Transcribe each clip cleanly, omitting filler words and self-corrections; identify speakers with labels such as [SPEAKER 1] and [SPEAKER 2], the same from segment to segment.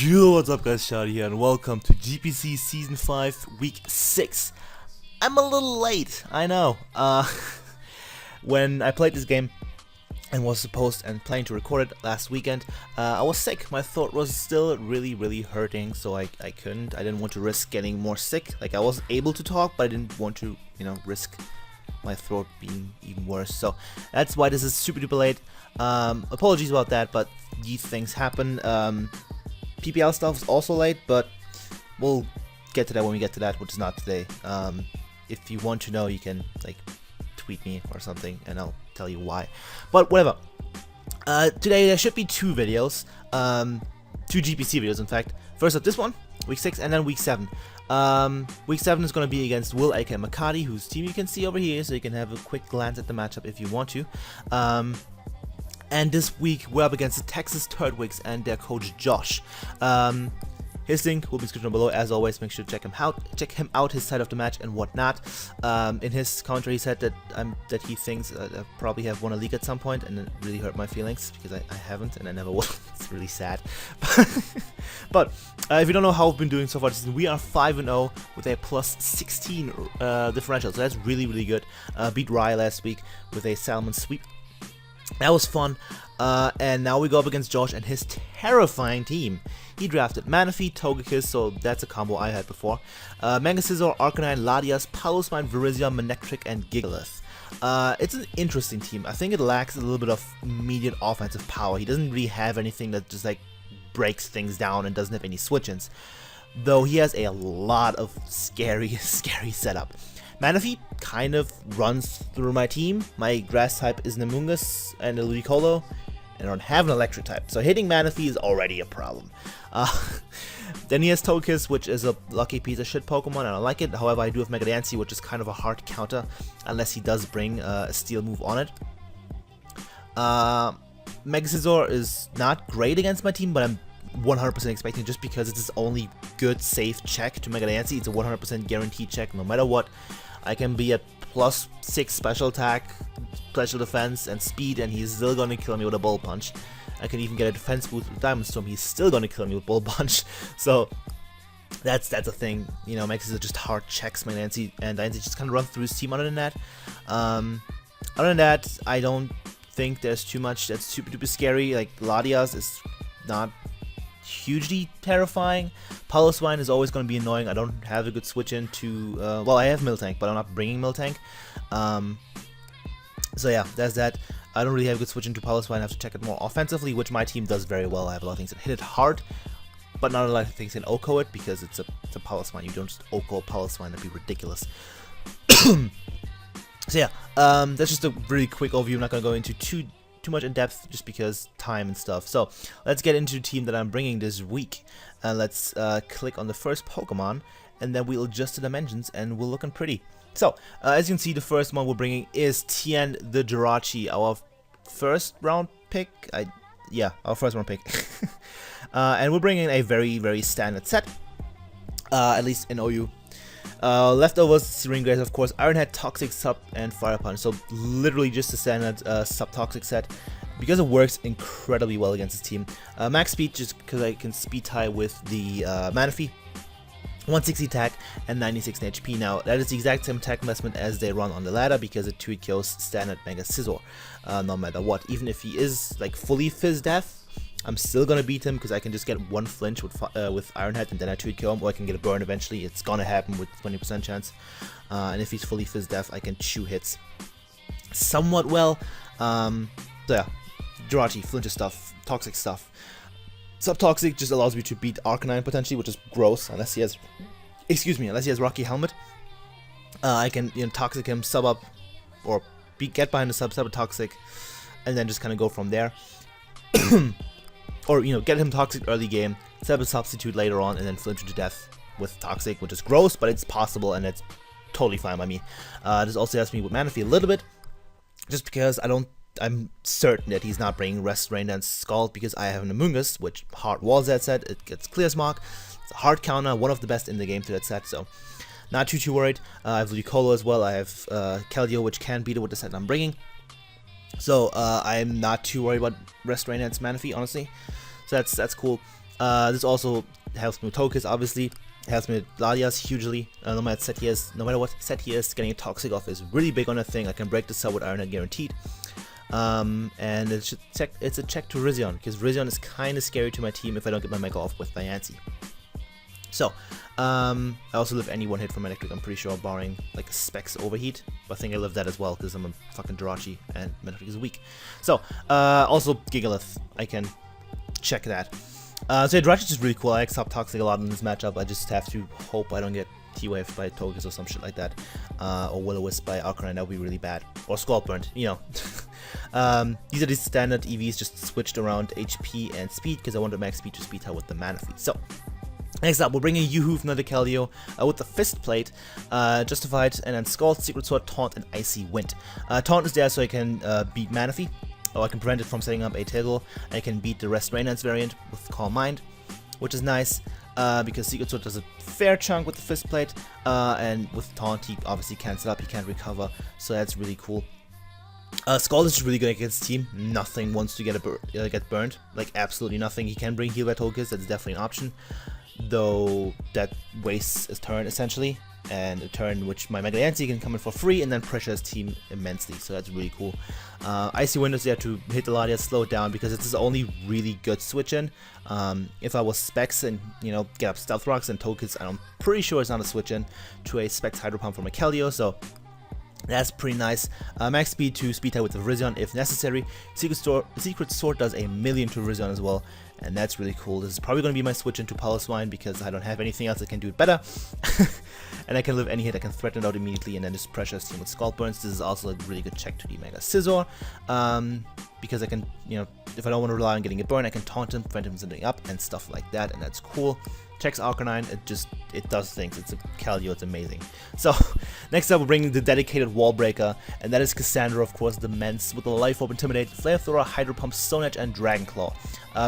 [SPEAKER 1] Yo, what's up guys, Shadi here and welcome to GPC Season 5 Week 6. I'm a little late, I know. When I played this game and was supposed and planning to record it last weekend, I was sick. My throat was still really hurting, so I didn't want to risk getting more sick. Like, I was able to talk, but I didn't want to, risk my throat being even worse. So that's why this is super duper late. Apologies about that, but these things happen. PPL stuff is also late, but we'll get to that when we get to that, which is not today. If you want to know, you can tweet me or something, and I'll tell you why. But whatever. Today there should be two videos, two GPC videos, in fact. First up, this one, Week 6, and then Week 7. Week 7 is going to be against Will, aka Makati, whose team you can see over here, so you can have a quick glance at the matchup if you want to. And this week we're up against the Texas Turtwigs and their coach Josh. His link will be in the description below. As always, make sure to check him out, his side of the match and whatnot. In his commentary, he said that he thinks I probably have won a league at some point, and it really hurt my feelings because I haven't and I never will. It's really sad. But if you don't know how we've been doing so far this season, we are 5-0 with a plus 16 differential, so that's really good. Beat Rye last week with a Salmon sweep. That was fun, and now we go up against Josh and his terrifying team. He drafted Mewnich, Togekiss, so that's a combo I had before. Megascissor, Arcanine, Latias, Palosmine, Virizion, Mewnich, and Gigalith. It's an interesting team. I think it lacks a little bit of immediate offensive power. He doesn't really have anything that just breaks things down and doesn't have any switch-ins. Though he has a lot of scary setup. Mewnich kind of runs through my team. My grass type is an Amoonguss and a Ludicolo, and I don't have an electric type, so hitting Mewnich is already a problem. Then he has Togekiss, which is a lucky piece of shit Pokemon. I don't like it. However, I do have Megalovania, which is kind of a hard counter, unless he does bring a steel move on it. Megascissor is not great against my team, but I'm 100% expecting, just because it's his only good safe check to Megalovania. It's a 100% guaranteed check no matter what. I can be at plus 6 special attack, special defense, and speed, and he's still gonna kill me with a Bull Punch. I can even get a defense boost with Diamond Storm. He's still gonna kill me with Bull Punch. So that's a thing. Megascissor just hard checks Megalovania, and Megalovania just kind of runs through his team. Other than that, I don't think there's too much that's super duper scary. Like, Latias is not hugely terrifying. Palosmine is always going to be annoying. I don't have a good switch into well, I have Miltank, but I'm not bringing Miltank. So yeah, there's that. I don't really have a good switch into Palosmine. I have to check it more offensively, which my team does very well. I have a lot of things that hit it hard, but not a lot of things can OHKO it, because it's a Palosmine. You don't just OHKO a Palosmine, that'd be ridiculous. So yeah, that's just a really quick overview. I'm not going to go into too much in depth, just because time and stuff. So let's get into the team that I'm bringing this week. Let's click on the first Pokemon, and then we'll adjust the dimensions, and we're looking pretty. So as you can see, the first one we're bringing is Tien the Jirachi, our first round pick. Our first round pick. And we're bringing a very standard set, at least in OU. Leftovers, Serene Grace, of course, Iron Head, Toxic, Sub, and Fire Punch. So literally just a standard Sub-Toxic set, because it works incredibly well against this team. Max Speed, just because I can Speed tie with the Mewnich. 160 attack and 96 in HP. Now, that is the exact same attack investment as they run on the ladder, because it 2 kills standard Megascissor, no matter what. Even if he is fully Fizz Death, I'm still gonna beat him, because I can just get one flinch with Iron Head, and then I 2 kill him, or I can get a burn eventually. It's gonna happen with 20% chance. And if he's fully Fizz Death, I can chew hits somewhat well. So yeah, Jirachi, flinch stuff, toxic stuff. Sub-Toxic just allows me to beat Arcanine potentially, which is gross, unless he has, unless he has Rocky Helmet. I can Toxic him, sub up, or get behind the sub Toxic, and then just kind of go from there. Or get him Toxic early game, set up a substitute later on, and then flinch him to death with Toxic, which is gross, but it's possible, and it's totally fine by me. This also helps me with Mewnich a little bit, just because I'm certain that he's not bringing Rest, Rain Dance, Scald, because I have an Amoonguss, which hard walls that set. It gets Clear Smog. It's a hard counter, one of the best in the game to that set, so not too worried. I have Ludicolo as well. I have Keldeo, which can beat it with the set I'm bringing. So I'm not too worried about Rest, Rain Dance, Mewnich, honestly. So that's cool. This also helps me with Tokus, obviously. Helps me with Ladias hugely. No matter what set he is, getting a Toxic off is really big on a thing. I can break this up with Iron Head guaranteed. And it's a check to Rizion, because Rizion is kind of scary to my team if I don't get my Mega off with Diancie. So, I also live any one hit from Electric, I'm pretty sure, barring like Specs Overheat. But I think I live that as well, because I'm a fucking Jirachi and Mewnich is weak. So, also Gigalith, I can check that. So yeah, Jirachi is really cool. I accept Toxic a lot in this matchup. I just have to hope I don't get T-Wave by Togus or some shit like that. Or Will-O-Wisp by Arcanine, that would be really bad. Or Scald Burnt, you know. These are the standard EVs just switched around HP and speed, because I want to max speed to speed her with the Manaphy. So, next up, we're bringing Yuhuf, another Keldeo, with the Fist Plate, Justified, and then Scald, Secret Sword, Taunt, and Icy Wind. Taunt is there so I can beat Manaphy, or I can prevent it from setting up a Tailglow, and I can beat the Rest Raynance variant with Calm Mind, which is nice, because Secret Sword does a fair chunk with the Fist Plate, and with Taunt he obviously cancel up, he can't recover, so that's really cool. Scald is really good against team. Nothing wants to get burned, like absolutely nothing. He can bring heal by Tokus, that's definitely an option, though that wastes his turn essentially, and a turn which my Megalovania can come in for free and then pressure his team immensely, so that's really cool. Icy Wind is there to hit the Latias, slow it down, because it's his only really good switch in. If I was Specs and, you know, get up Stealth Rocks and Tokus, I'm pretty sure it's not a switch in to a Specs Hydro Pump from a Keldeo, so that's pretty nice. Max speed to speed tie with the Rizion if necessary. Secret Sword does a million to Rizion as well, and that's really cool. This is probably going to be my switch into Piloswine, because I don't have anything else that can do it better. And I can live any hit, I can threaten it out immediately and then just pressure his team with Scald Burns. This is also a really good check to the Mega Scizor, because I can, you know, if I don't want to rely on getting a burn, I can taunt him, prevent him sending up, and stuff like that, and that's cool. Checks Arcanine, it does things. It's a Keldeo, it's amazing. So, next up we're bringing the dedicated Wall Breaker, and that is Cassandra, of course, the Mence, with the Life Orb, Intimidate, Flamethrower, Hydro Pump, Stone Edge, and Dragon Claw.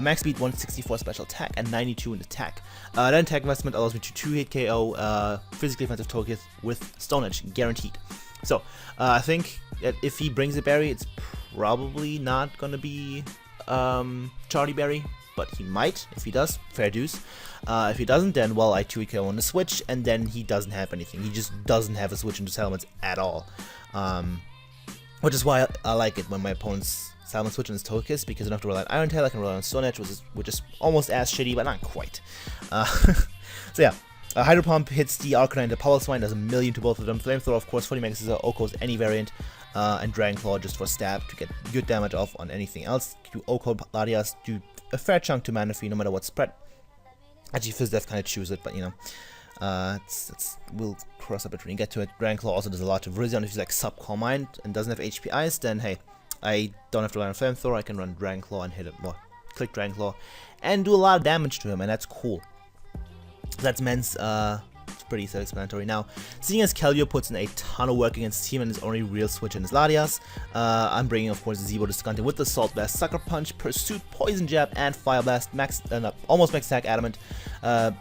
[SPEAKER 1] Max speed 164 special attack and 92 in attack. That attack investment allows me to 2-hit KO physically offensive Togekiss with Stone Edge, guaranteed. So, I think that if he brings a berry, it's probably not gonna be Charlie Berry, but he might. If he does, fair dues. If he doesn't, then, well, I 2-hit KO on the switch, and then he doesn't have anything. He just doesn't have a switch into Salamence at all. Which is why I like it when my opponent's Salamence switch on his Togekiss, because I don't have to rely on Iron Tail, I can rely on Stone Edge, which is almost as shitty, but not quite. So yeah. Hydro Pump hits the Arcanine, the Piloswine, does a million to both of them. Flamethrower, of course, 40 Mega Scissor, Oko's any variant, and Dragon Claw just for stab to get good damage off on anything else. Do Oko Latias, do a fair chunk to Manaphy no matter what spread. Actually, Fizz Death kind of choose it, but you know, we'll cross that bridge when we get to it. Dragon Claw also does a lot to Rizion. If he's like sub Calm Mind and doesn't have HP Ice, then hey, I don't have to rely on Flamethrower, I can run Dragon Claw and hit it more. Click Dragon Claw and do a lot of damage to him, and that's cool. That's Mence, it's pretty self-explanatory. Now, seeing as Keldeo puts in a ton of work against team and his only real switch in his Latias, I'm bringing, of course, Zebo Discounting with the Salt Blast, Sucker Punch, Pursuit, Poison Jab, and Fire Blast, almost max attack, Adamant,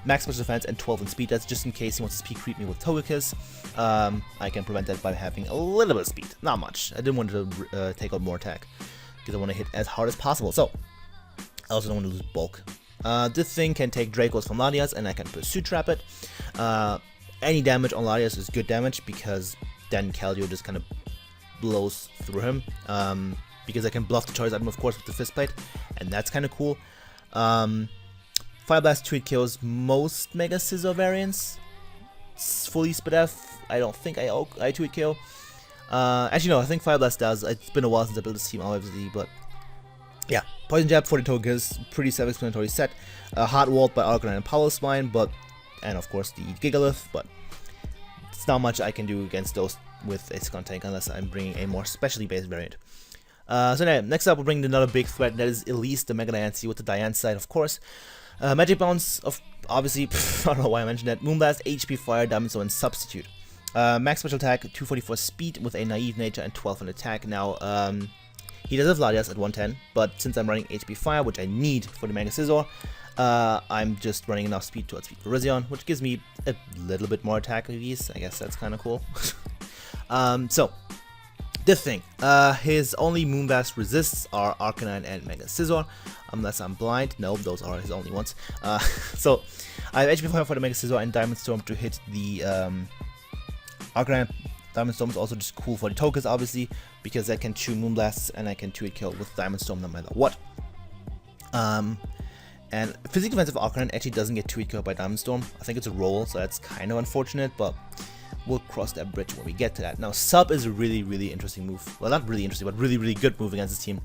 [SPEAKER 1] max special defense, and 12 in speed. That's just in case he wants to speed creep me with Togekiss. I can prevent that by having a little bit of speed, not much. I didn't want to take out more attack, because I want to hit as hard as possible. So, I also don't want to lose bulk. This thing can take Dracos from Latias, and I can Pursuit Trap it. Any damage on Latias is good damage, because then Keldeo just kind of blows through him. Because I can bluff the choice item, of course, with the Fist Plate, and that's kind of cool. Fire Blast 2-hit kills most Mega Scizor variants. It's fully Spit F. I don't think I 2-hit kill. Actually, no, I think Fire Blast does. It's been a while since I built this team, obviously, but yeah, Poison Jab for the Togekiss, pretty self-explanatory set. Hot Walled by Arcanine and Piloswine, and of course the Gigalith, but it's not much I can do against those with a Skuntank unless I'm bringing a more specially based variant. So now, next up we'll bring another big threat, that is Elise, the Megalovania with the Diane side, of course. Magic Bounce, obviously, I don't know why I mentioned that. Moonblast, HP Fire, Diamond Sword, and Substitute. Max special attack, 244 speed with a naive nature and 12 in attack. Now, he does have Latias at 110, but since I'm running HP Fire, which I need for the Mega Scizor, I'm just running enough speed to outspeed for Rizion, which gives me a little bit more attack of these. I guess that's kind of cool. So, The thing, his only Moonblast resists are Arcanine and Mega Scizor, unless I'm blind. No, those are his only ones. So I have HP Fire for the Mega Scizor and Diamond Storm to hit the Arcanine. Diamond Storm is also just cool for the Togekiss, obviously, because I can chew Moonblasts and I can 2-hit kill with Diamond Storm no matter what. And Physical Defensive Arcanine actually doesn't get 2-hit killed by Diamond Storm. I think it's a roll, so that's kind of unfortunate, but we'll cross that bridge when we get to that. Now, Sub is a really interesting move. Well, not really interesting, but really good move against this team.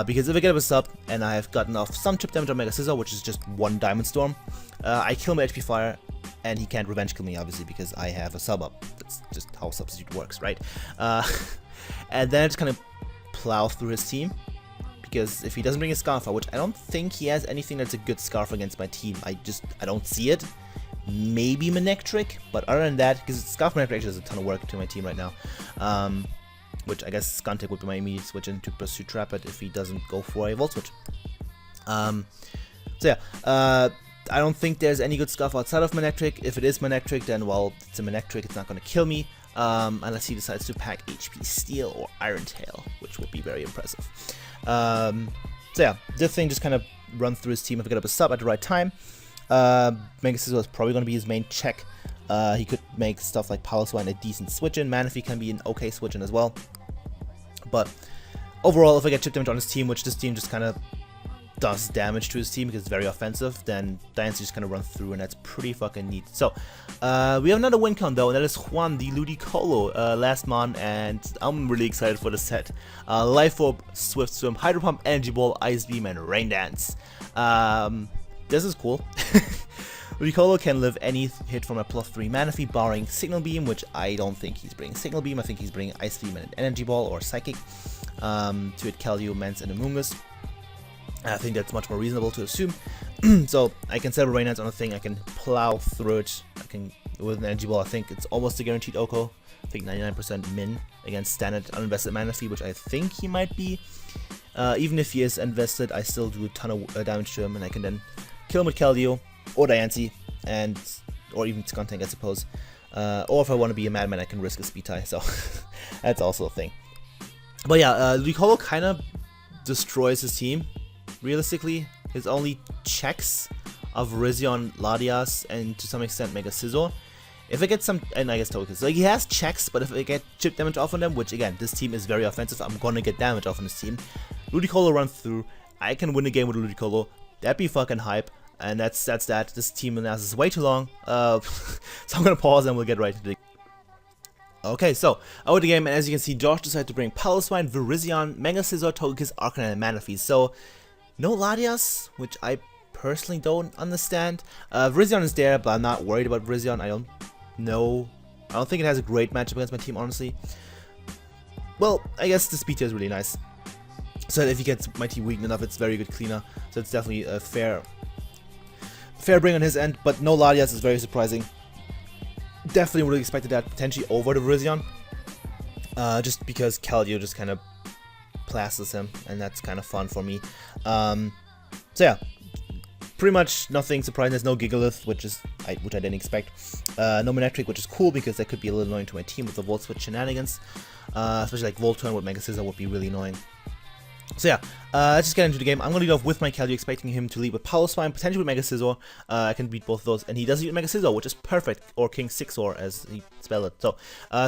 [SPEAKER 1] Because if I get up a Sub, and I have gotten off some chip damage on Mega Scizor, which is just one Diamond Storm, I kill my HP Fire, and he can't revenge kill me, obviously, because I have a Sub up. That's just how Substitute works, right? And then I just kind of plow through his team. Because if he doesn't bring a Scarf out, which I don't think he has anything that's a good Scarf against my team, I don't see it. Maybe Mewnich, but other than that, because Scarf Mewnich actually does a ton of work to my team right now. Which I guess Skuntic would be my immediate switch into Pursuit Trap it if he doesn't go for a Volt Switch. So yeah, I don't think there's any good Scarf outside of Mewnich. If it is Mewnich, then well, it's a Mewnich, it's not going to kill me. Unless he decides to pack HP Steel or Iron Tail, which would be very impressive. So yeah, this thing just kind of runs through his team if I get up a Sub at the right time. Mega Scizor is probably going to be his main check. He could make stuff like Piloswine a decent switch-in. Manaphy can be an okay switch-in as well. But overall, if I get chip damage on his team, which this team just kind of does damage to his team because it's very offensive, then Diancie just kind of runs through, and that's pretty fucking neat. So, we have another win con though, and that is Juan the Ludicolo, last mon, and I'm really excited for the set. Life Orb, Swift Swim, Hydro Pump, Energy Ball, Ice Beam, and Rain Dance. This is cool. Ludicolo can live any hit from a +3 Manaphy, barring Signal Beam, which I don't think he's bringing Signal Beam. I think he's bringing Ice Beam and an Energy Ball or Psychic to hit Keldeo, Mance, and Amoonguss. I think that's much more reasonable to assume. So I can set a Rain Dance on a thing, I can plow through it. I can, with an Energy Ball, I think it's almost a guaranteed OHKO. I think 99% min against standard uninvested Manaphy, which I think he might be. Even if he is invested, I still do a ton of damage to him, and I can then kill him with Keldeo or Diancie, or even Skuntank, I suppose. Or if I want to be a madman, I can risk a speed tie, so that's also a thing. But yeah, Ludicolo kind of destroys his team. Realistically, his only checks of Virizion, Latias, and to some extent Mega Scizor. If I get some, and I guess Togekiss, like he has checks, but if I get chip damage off on them, which again, this team is very offensive, I'm gonna get damage off on this team. Ludicolo runs through, I can win a game with Ludicolo, that'd be fucking hype, and that's that. This team analysis is way too long, so I'm gonna pause and we'll get right into it. Okay, so, over the game, and as you can see, Josh decided to bring Piloswine, Virizion, Mega Scizor, Togekiss, Arcanine, and Manaphy. So, no Latias, which I personally don't understand. Virizion is there, but I'm not worried about Virizion. I don't think it has a great matchup against my team, honestly. Well, I guess the speed tier is really nice. So if he gets my team weak enough, it's very good cleaner. So it's definitely a fair bring on his end, but no Latias is very surprising. Definitely would have expected that potentially over the Virizion. Just because Keldeo just kind of plasters him, and that's kind of fun for me. So yeah, pretty much nothing surprising. There's no Gigalith, which I didn't expect. No Mewnich, which is cool because that could be a little annoying to my team with the Volt Switch shenanigans. Especially like Volt Turn with Mega Scizor would be really annoying. So yeah, let's just get into the game. I'm going to lead off with my Keldeo, expecting him to lead with Piloswine, potentially with Mega Scizor. I can beat both of those, and he does lead with Mega Scizor, which is perfect, or King Sixor as he spelled it. So,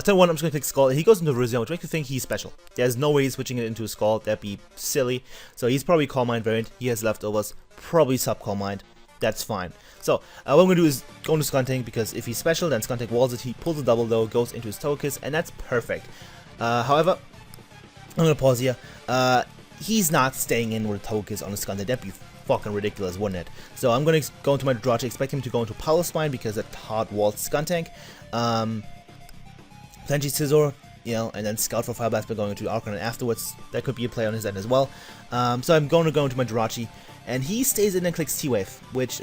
[SPEAKER 1] turn 1, I'm just going to click Skull, and he goes into Virizion, which makes me think he's special. There's no way he's switching it into a Skull, that'd be silly. So he's probably Calm Mind variant, he has leftovers, probably sub Calm Mind. That's fine. So, what I'm going to do is go into Skuntank, because if he's special, then Skuntank walls it, he pulls a double though, goes into his Togekiss, and that's perfect. However, I'm going to pause here. He's not staying in with a Togekiss on a Skuntank. That'd be fucking ridiculous, wouldn't it? So I'm going to go into my Drache, expect him to go into Piloswine because that hard walled Skuntank. Plenty Scizor, you know, and then Scout for Fire Blast by going into Arcanine afterwards. That could be a play on his end as well. So I'm going to go into my Drache, and he stays in and clicks T-Wave, which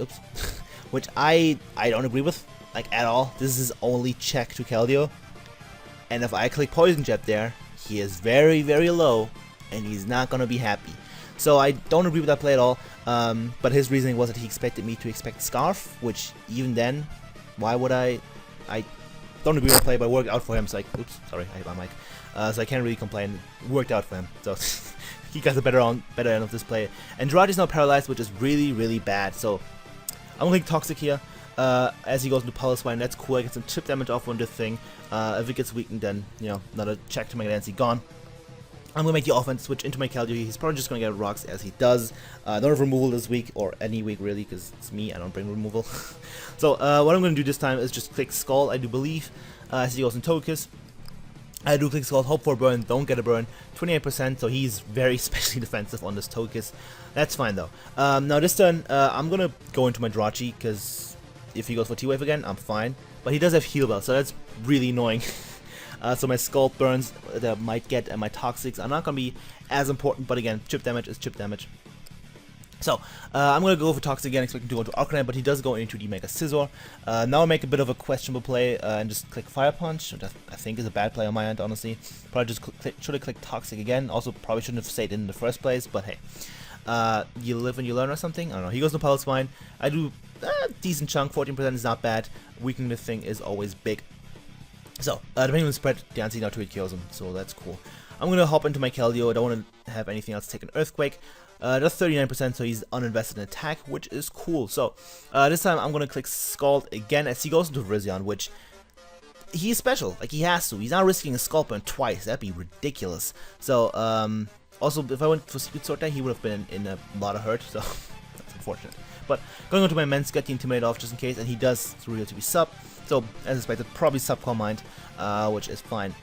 [SPEAKER 1] I don't agree with, like, at all. This is his only check to Keldeo. And if I click Poison Jet there, he is very, very low, and he's not going to be happy. So I don't agree with that play at all, but his reasoning was that he expected me to expect Scarf, which even then, why would I don't agree with the play, but it worked out for him. So like, oops, sorry, I hit my mic. So I can't really complain. It worked out for him. So he got the better end of this play. And Jirachi's now paralyzed, which is really, really bad. So I'm gonna click Toxic here. As he goes into Pulse Wine, that's cool. I get some chip damage off on this thing. If it gets weakened, then another check to make it gone. I'm gonna make the offense switch into my Keldeo. He's probably just gonna get rocks as he does. Don't have removal this week, or any week really, because it's me, I don't bring removal. So what I'm gonna do this time is just click Scald, I do believe, as he goes in Togekiss. I do click Scald, hope for a burn, don't get a burn. 28%, so he's very specially defensive on this Togekiss. That's fine though. Now this turn, I'm gonna go into my Jirachi, because if he goes for T-Wave again, I'm fine. But he does have Heal Bell, so that's really annoying. So my Scald burns that I might get and my Toxics are not going to be as important, but again, chip damage is chip damage. So I'm going to go for Toxic again, expecting to go to Arcanine, but he does go into the Mega Scizor. Now I make a bit of a questionable play and just click Fire Punch, which I think is a bad play on my end, honestly. Probably just should have clicked Toxic again, also probably shouldn't have stayed in the first place, but hey. You live and you learn or something? I don't know. He goes to Pulse Wine. I do a decent chunk, 14% is not bad. Weakening the thing is always big. So, depending on the spread, the answer now to it kills him, so that's cool. I'm gonna hop into my Keldeo. I don't want to have anything else take an Earthquake. That's 39%, so he's uninvested in attack, which is cool. So, this time I'm gonna click Scald again as he goes into Virizion, which he's special. Like, he has to. He's not risking a Scald burn twice. That'd be ridiculous. So, also, if I went for Secret Sword there, he would have been in a lot of hurt, so that's unfortunate. But going on to my Mence, get the Intimidate off just in case, and he does reveal to be sub. So, as expected, probably sub Calm Mind, which is fine.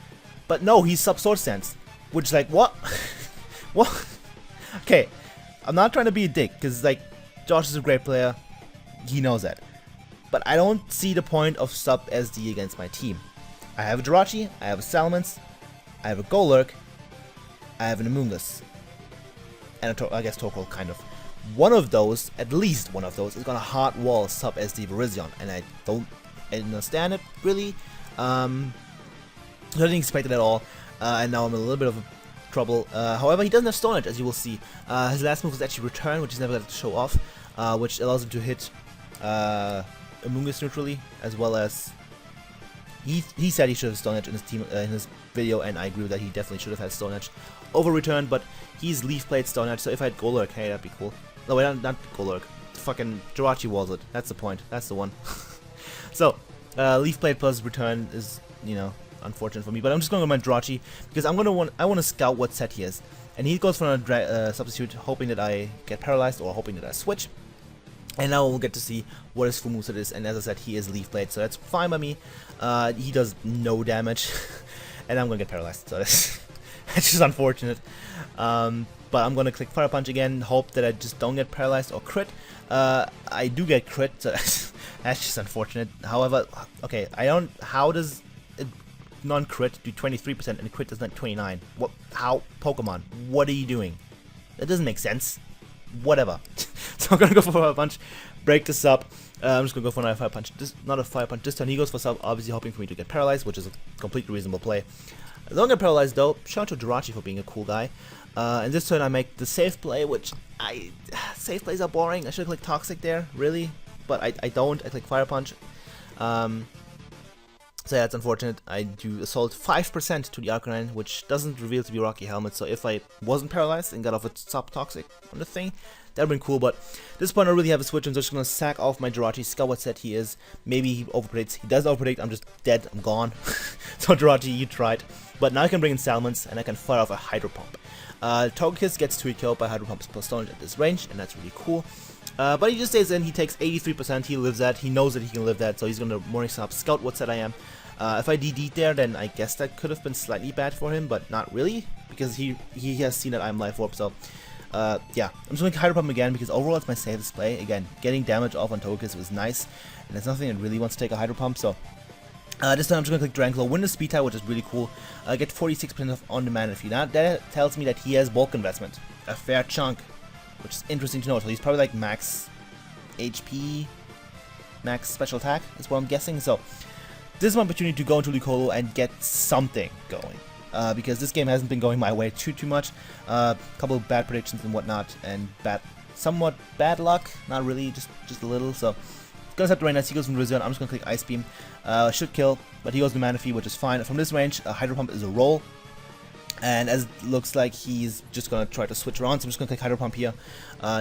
[SPEAKER 1] But no, he's sub Sword Stance, which is like, what? What? Okay, I'm not trying to be a dick, because, like, Josh is a great player, he knows that. But I don't see the point of sub SD against my team. I have a Jirachi, I have a Salamence, I have a Golurk, I have an Amoonguss, and I guess Torkoal, kind of. One of those, at least one of those, is gonna hard wall sub SD Virizion, and I don't understand it, really. I didn't expect it at all, and now I'm in a little bit of trouble. However, he doesn't have Stone Edge, as you will see. His last move was actually Return, which he's never got to show off, which allows him to hit Amoonguss neutrally, as well as he said he should have Stone Edge in his team in his video, and I agree with that. He definitely should have had Stone Edge over Return, but he's Leaf Blade Stone Edge, so if I had Golurk, hey, that'd be cool. No, wait, not Golurk. Fucking Jirachi walls it. That's the point. That's the one. So, Leaf Blade plus Return is, unfortunate for me, but I'm just going to go with my Jirachi because I want to scout what set he is, and he goes for a substitute, hoping that I get paralyzed or hoping that I switch. And now we'll get to see what his full moveset is, and as I said, he is Leaf Blade, so that's fine by me. He does no damage, and I'm gonna get paralyzed, so that's just unfortunate. But I'm gonna click Fire Punch again, hope that I just don't get paralyzed or crit. I do get crit, so that's just unfortunate. However, okay, how does non-crit do 23% and crit does not 29? What? How? Pokemon, what are you doing? That doesn't make sense. Whatever. So I'm gonna go for Fire Punch, break this up. I'm just gonna go for another Fire Punch. Not a Fire Punch this time. He goes for sub, obviously hoping for me to get paralyzed, which is a completely reasonable play. I don't get paralyzed though. Shout out to Jirachi for being a cool guy. And this turn I make the safe play, which safe plays are boring. I should click Toxic there, really, but I don't. I click Fire Punch. So yeah, it's unfortunate. I do Assault 5% to the Arcanine, which doesn't reveal to be Rocky Helmet, so if I wasn't paralyzed and got off a sub-toxic on the thing, that would've been cool, but at this point I don't really have a switch, I'm just gonna sack off my Jirachi, scout what set he is. Maybe he overpredicts. He does overpredict, I'm just dead, I'm gone. So Jirachi, you tried. But now I can bring in Salamence, and I can fire off a Hydro Pump. Togekiss gets 2 killed by Hydro Pump's plus Stone at this range, and that's really cool. But he just stays in, he takes 83%, he lives that, he knows that he can live that, so he's gonna Morning Stop, scout what set I am. If I DD'd there, then I guess that could have been slightly bad for him, but not really, because he has seen that I'm Life Orb, so yeah. I'm just going to Hydro Pump again, because overall it's my safest play. Again, getting damage off on Togekiss was nice, and there's nothing that really wants to take a Hydro Pump, so this time I'm just going to click Dranclo, win the speed tie, which is really cool, get 46% of on-demand if you not. That tells me that he has bulk investment, a fair chunk, which is interesting to know, so he's probably like max HP, max special attack, is what I'm guessing, so this is my opportunity to go into Lucolo and get something going, because this game hasn't been going my way too much. A couple of bad predictions and whatnot, and somewhat bad luck, not really, just a little. So gonna set the rain as he goes from Rizzion. I'm just gonna click Ice Beam. Should kill, but he goes to Mewnich, which is fine. From this range, Hydro Pump is a roll. And as it looks like he's just gonna try to switch around, so I'm just gonna click Hydro Pump here.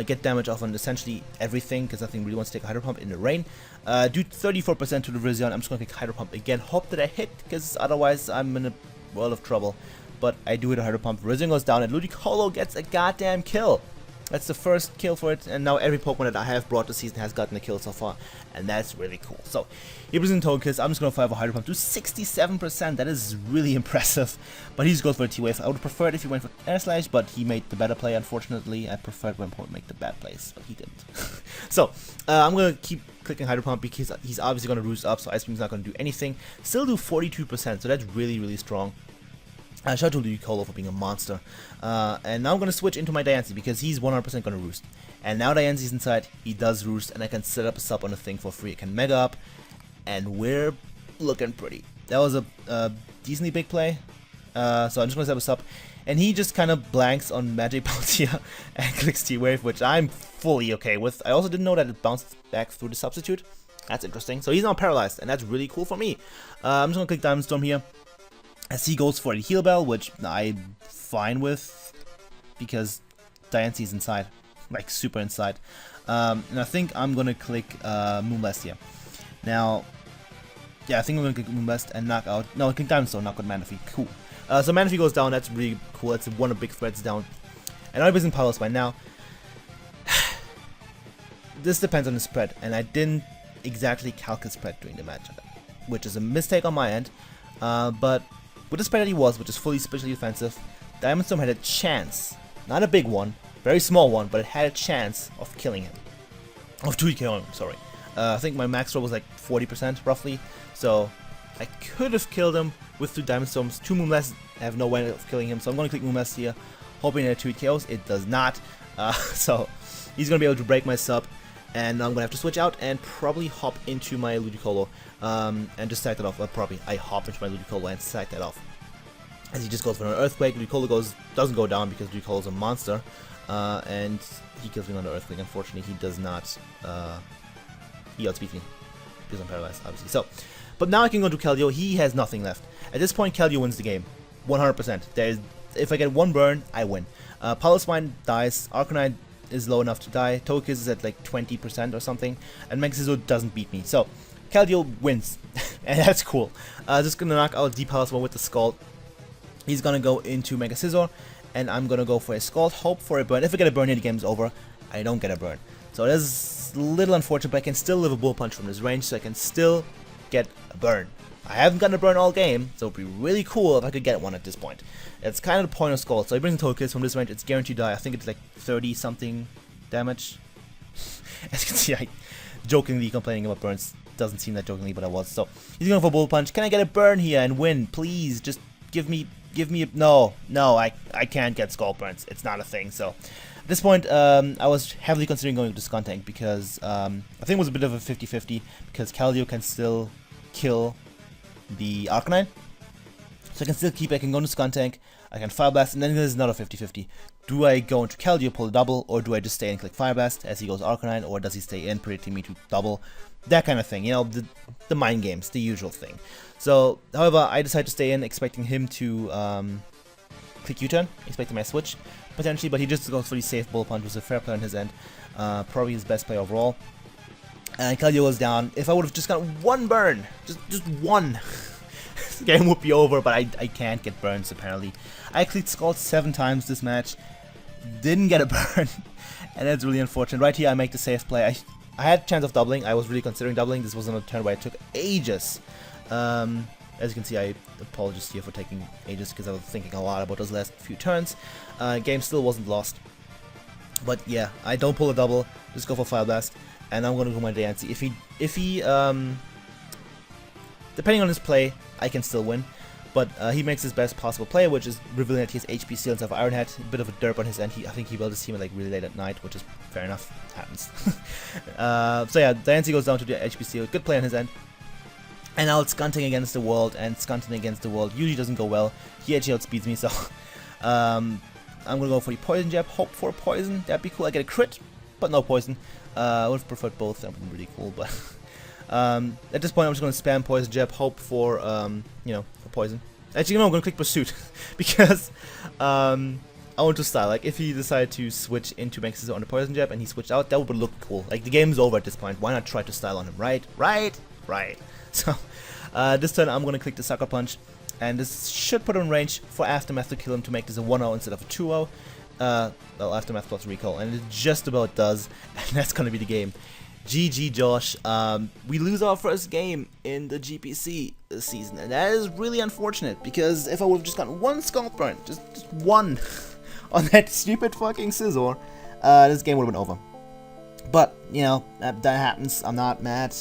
[SPEAKER 1] Get damage off on essentially everything, because nothing really wants to take a Hydro Pump in the rain. Do 34% to the Rizzion. I'm just gonna click Hydro Pump again. Hope that I hit, because otherwise I'm in a world of trouble. But I do hit a Hydro Pump. Rizzion goes down, and Ludicolo gets a goddamn kill. That's the first kill for it, and now every Pokemon that I have brought this season has gotten a kill so far, and that's really cool. So, he brings in Togekiss. I'm just going to fire for Hydro Pump to 67%. That is really impressive, but he just goes for a T-Wave. I would prefer it if he went for Air Slash, but he made the better play, unfortunately. I preferred when Pokemon make the bad plays, but he didn't. So, I'm going to keep clicking Hydro Pump because he's obviously going to roost up, so Ice Beam's not going to do anything. Still do 42%, so that's really, really strong. Shout out to Ludicolo for being a monster. And now I'm going to switch into my Diancie because he's 100% going to roost. And now Diancie's inside, he does roost, and I can set up a sub on the thing for free. I can Mega Up, and we're looking pretty. That was a decently big play. So I'm just going to set up a sub. And he just kind of blanks on Magic Paltia and clicks T-Wave, which I'm fully okay with. I also didn't know that it bounced back through the substitute. That's interesting. So he's now paralyzed, and that's really cool for me. I'm just going to click Diamond Storm here. As he goes for the Heal Bell, which I'm fine with, because Diancie's inside, like super inside. And I think I'm gonna click Moonblast here. Now, yeah, I think I'm gonna click Moonblast and knock out. No, I click Diamond Stone, knock out Manaphy. Cool. So Manaphy goes down. That's really cool. That's one of the big threats down. And I'm using Power Spine now. This depends on the spread, and I didn't exactly calculate spread during the match, which is a mistake on my end. But with the spread that he was, which is fully specially defensive, Diamond Storm had a chance, not a big one, very small one, but it had a chance of killing him. Of 2KOing him, sorry. I think my max roll was like 40% roughly, so I could have killed him with 2 Diamond Storms. 2 Moonblasts have no way of killing him, so I'm going to click Moonblast here, hoping that it 2 KOs. It does not, so he's going to be able to break my sub, and I'm going to have to switch out and probably hop into my Ludicolo and just sack that off. I hop into my Ludicolo and sack that off. As he just goes for an Earthquake, Ludicolo doesn't go down because Ludicolo is a monster, and he kills me on the Earthquake. Unfortunately, he does not, he outspeeds me because I'm paralyzed, obviously. So, but now I can go to Keldeo. He has nothing left. At this point, Keldeo wins the game, 100%. If I get 1 burn, I win. Power Spine dies, Arcanine is low enough to die, Togekiss is at like 20% or something, and Mega Scizor doesn't beat me. So, Keldeo wins, and that's cool. Just gonna knock out D-Power Spine with the Scald. He's gonna go into Mega Scizor, and I'm gonna go for a Scald, hope for a burn. If I get a burn here, the game's over. I don't get a burn. So that's a little unfortunate, but I can still live a Bull Punch from this range, so I can still get a burn. I haven't gotten a burn all game, so it'd be really cool if I could get one at this point. It's kind of the point of Scald. So he brings in Togekiss from this range, it's guaranteed to die. I think it's like 30 something damage. As you can see, I jokingly complaining about burns. Doesn't seem that jokingly, but I was. So he's going for Bull Punch. Can I get a burn here and win? Please, just give me a... No, I can't get Scald burns. It's not a thing. So at this point, I was heavily considering going to Skuntank because I think it was a bit of a 50-50 because Keldeo can still kill the Arcanine. So I can still I can go into Skuntank, I can Fire Blast, and then there's another 50-50. Do I go into Keldeo, pull a double, or do I just stay and click Fire Blast as he goes Arcanine, or does he stay in, predicting me to double? That kind of thing, you know, the mind games, the usual thing. So, however, I decided to stay in, expecting him to click U-turn, expecting my switch, potentially, but he just goes for the safe Bull Punch, was a fair play on his end. Probably his best play overall. And Keldeo was down. If I would have just got 1 burn, just 1, the game would be over, but I can't get burns apparently. I clicked Scald 7 times this match, didn't get a burn, and that's really unfortunate. Right here I make the safe play. I had a chance of doubling, I was really considering doubling. This was on a turn where it took ages. As you can see, I apologize here for taking ages because I was thinking a lot about those last few turns. Game still wasn't lost. But yeah, I don't pull a double, just go for Fire Blast, and I'm gonna go my Diancie. If he depending on his play, I can still win. But he makes his best possible play, which is revealing that he has HP Seal instead of Iron Head. A bit of a derp on his end. I think he will just team it like really late at night, which is fair enough. Happens. So yeah, Diancie goes down to the HP Seal. Good play on his end. And now it's Skunting against the world, and Skunting against the world usually doesn't go well. He actually outspeeds me, so I'm gonna go for the Poison Jab. Hope for a poison. That'd be cool. I get a crit, but no poison. I would have preferred both. That would be really cool, but At this point, I'm just gonna spam poison jab, hope for for poison. Actually, no, I'm gonna click pursuit because I want to style. Like, if he decided to switch into Mega Scissor on the poison jab and he switched out, that would look cool. Like, the game's over at this point. Why not try to style on him, right? Right. So, this turn I'm gonna click the Sucker Punch, and this should put him in range for Aftermath to kill him to make this a 1-0 instead of a 2-0. Well, Aftermath plus recall, and it just about does, and that's gonna be the game. GG Josh. We lose our first game in the GPC this season, and that is really unfortunate, because if I would have just gotten one Scalp Burn, just one, on that stupid fucking Scissor, this game would have been over. But, you know, that happens. I'm not mad.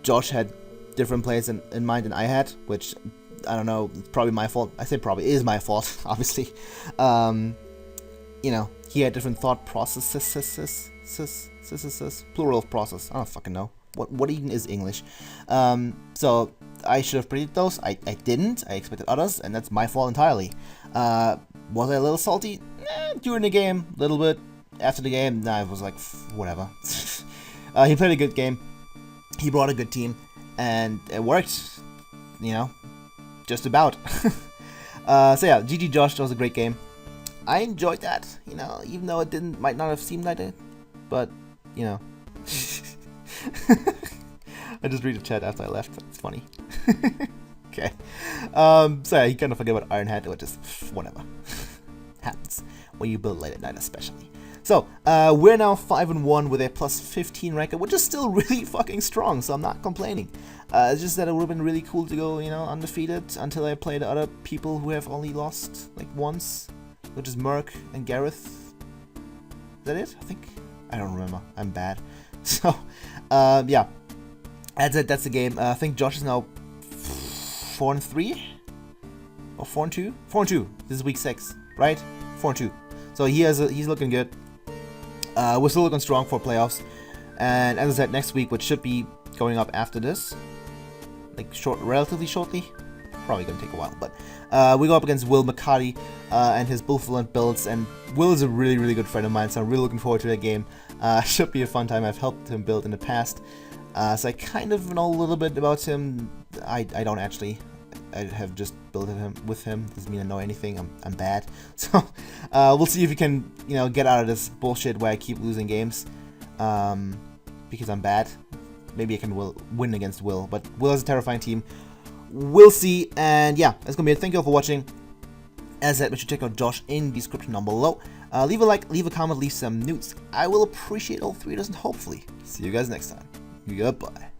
[SPEAKER 1] Josh had different plays in mind than I had, which, I don't know, it's probably my fault. I say probably is my fault, obviously. You know, he had different thought processes, plural of process. I don't fucking know. What even is English? So I should have predicted those. I didn't. I expected others, and that's my fault entirely. Was I a little salty? During the game, a little bit. After the game, nah, it was like, whatever. He played a good game. He brought a good team, and it worked. You know, just about. So yeah, GG Josh. That was a great game. I enjoyed that. You know, even though it might not have seemed like it, but you know. I just read the chat after I left. It's funny. Okay. So yeah, you kind of forget about Iron Hat, or just whatever. Happens when you build late at night, especially. So we're now 5-1 with a plus 15 record, which is still really fucking strong. So I'm not complaining. It's just that it would have been really cool to go, you know, undefeated until I play the other people who have only lost like once, which is Merc and Gareth. Is that it? I think. I don't remember. I'm bad. So, yeah, that's it. That's the game. I think Josh is now 4-3 or 4-2. 4-2. This is week 6, right? 4-2. So he's looking good. We're still looking strong for playoffs. And as I said, next week, which should be going up after this, like relatively shortly. Probably gonna take a while, but we go up against Will McCarty and his Bullfluent builds, and Will is a really good friend of mine, so I'm really looking forward to that game. Should be a fun time. I've helped him build in the past, so I kind of know a little bit about him. I don't actually. I have just built with him. Doesn't mean I know anything. I'm bad. So we'll see if we can, you know, get out of this bullshit where I keep losing games because I'm bad. Maybe I can win against Will, but Will is a terrifying team. We'll see, and yeah, that's gonna be it. Thank you all for watching. As I said, make sure to check out Josh in the description down below. Leave a like, leave a comment, leave some nudes. I will appreciate all three of those, and hopefully see you guys next time. Goodbye.